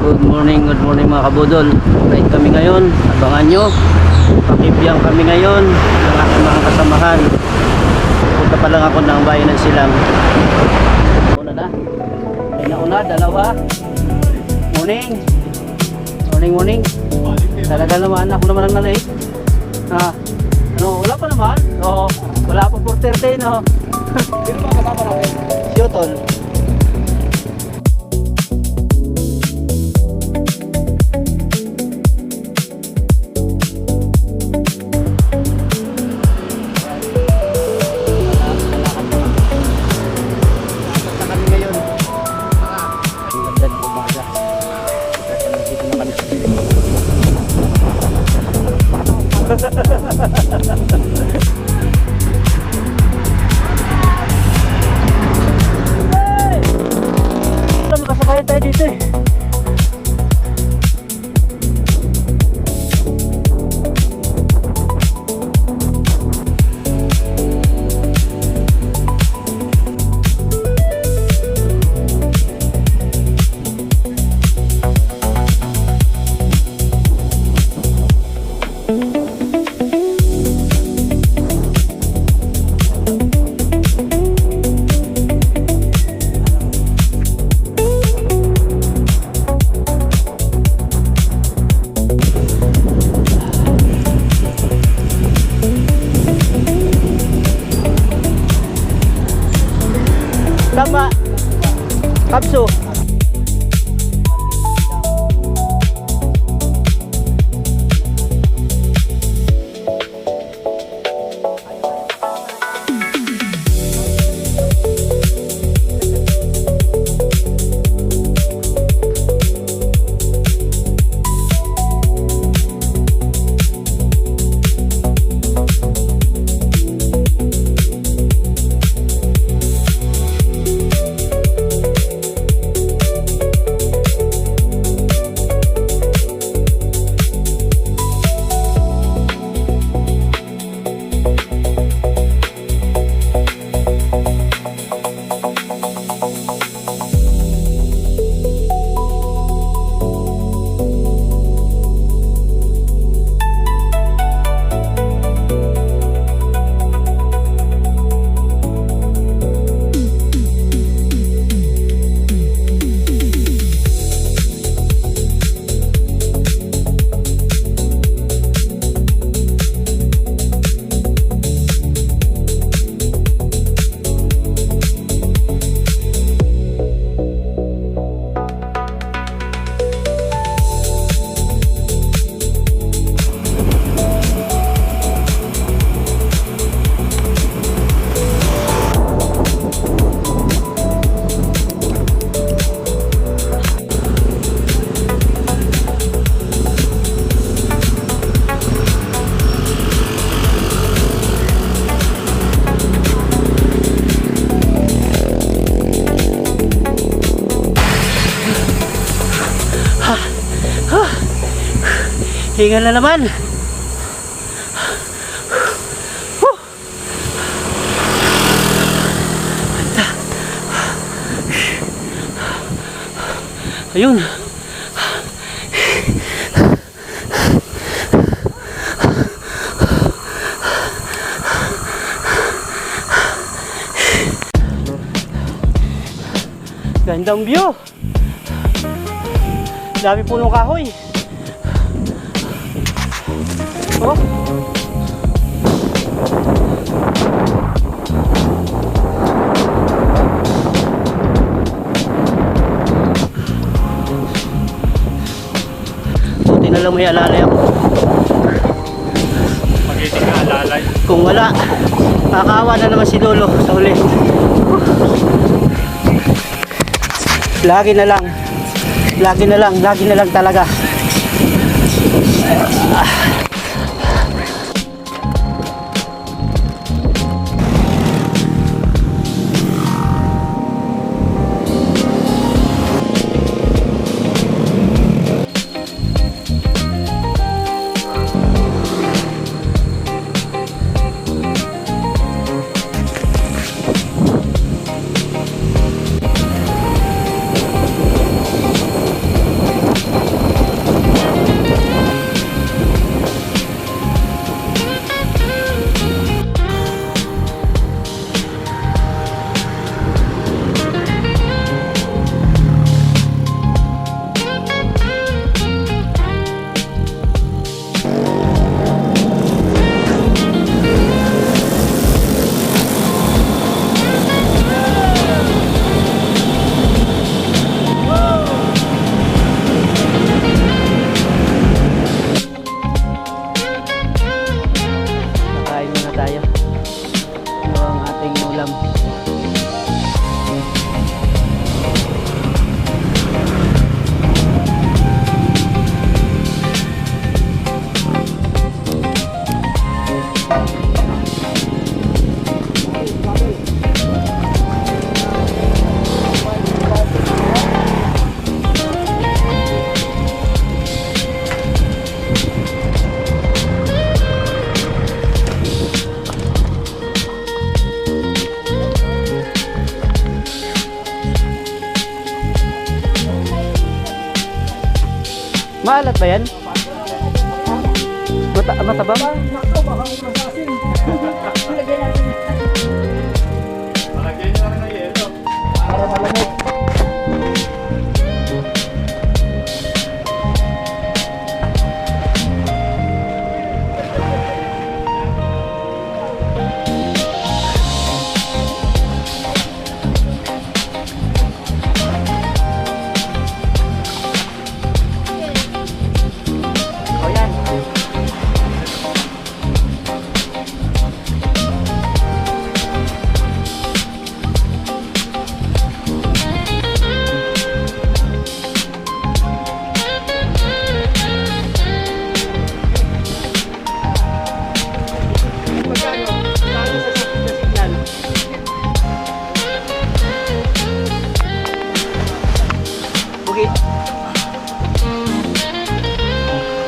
Good morning mga kabudol. Ride kami ngayon, abangan nyo. Pakibiyang kami ngayon ng aking mga kasamahan. Punta pa lang ako ng bayan ng Silang. Una na. Ay nauna, dalawa. Morning. Morning. Talaga naman, ako naman ang nalate. Wala pa naman. Oo, wala pa 4:30, no? Sino ba kasama natin? Yotol. Makasabay tayo dito eh. Tama. Kapso. Hingal na naman. Ayun. Gandang view. Dami punong kahoy. Oh. Buti na lang may alalay ako. Magiting ka alalay. Kung wala, nakakaawa na naman si Lolo sa huli. Lagi na lang talaga. Maalat ba yan? Mataba? Malagyan nyo na ng yelo. Para malamig. O yan. Bukit.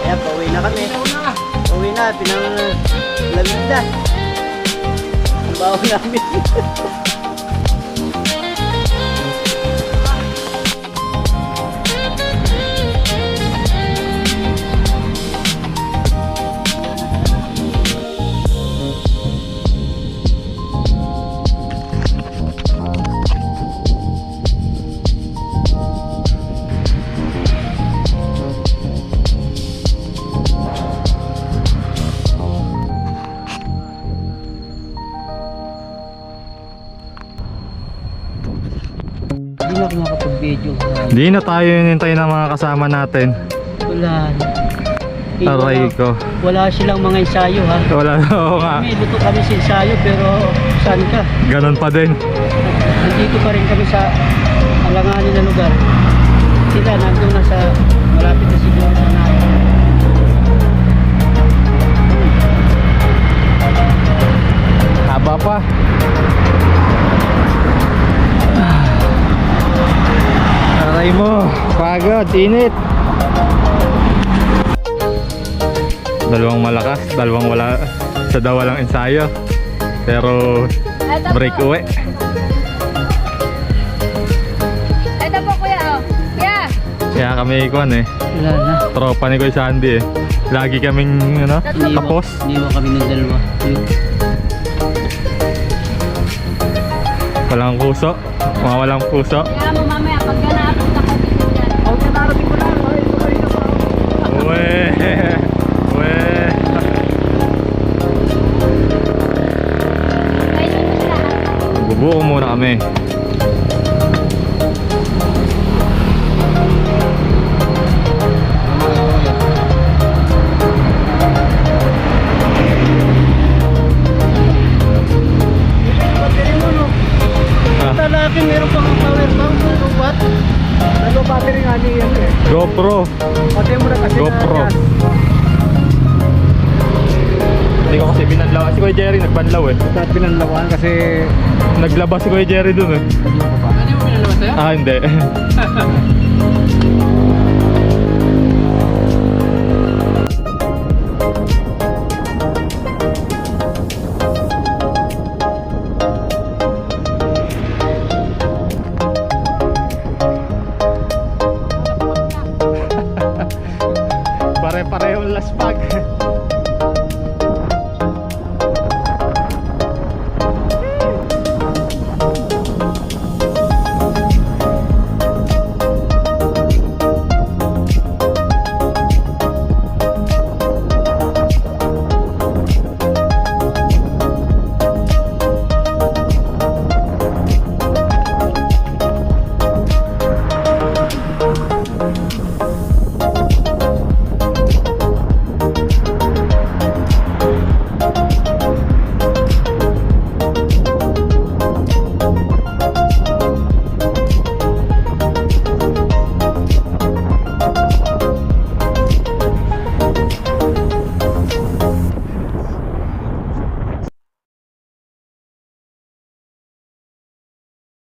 Ayan, pauwi na kami. Pauwi na, pinanglamig na. Ang baho namin. Hindi na ako makapag-video. Hindi na tayo hinintay ng mga kasama natin. Wala. Aray ko. Wala silang mga ensayo ha. Wala na, oo nga. Kami, luto kami sa ensayo pero saan ka? Ganon pa din. Nandito pa rin kami sa alanganin na lugar. Sila nandun na sa malapit na siguro sa natin. Haba pa. Aray mo. Pagod. Init. Dalawang malakas. Dalawang wala. Sa daw walang ensayo. Pero break uwi. Ito po kuya, oh. Kuya! Kaya kami ikuan eh. Wala na. Tropa ni Kuya Sandy eh. Lagi kaming ano, kapos. Iniwan kami ng dalawa. Walang puso. Mga walang puso. Kaya mo mamaya, pag ganapos na ko dito dyan. Okay, narating ko na. Tuloy na pa. Uwe. Uwe. Kayo mo sila. Bubuo muna kami. Lalaki, meron pang power bank. Lubat. Lalo battery nga niya yan eh. GoPro. Pati mo na kasi GoPro. Hindi ko kasi binanlaw. Si Kuya Jerry nagbanlaw eh. Dahil pinanlawan kasi... Naglabas si Kuya Jerry dun eh. Ano mo pinanlawan sa'yo? Ah, hindi. Pare-parehong laspag.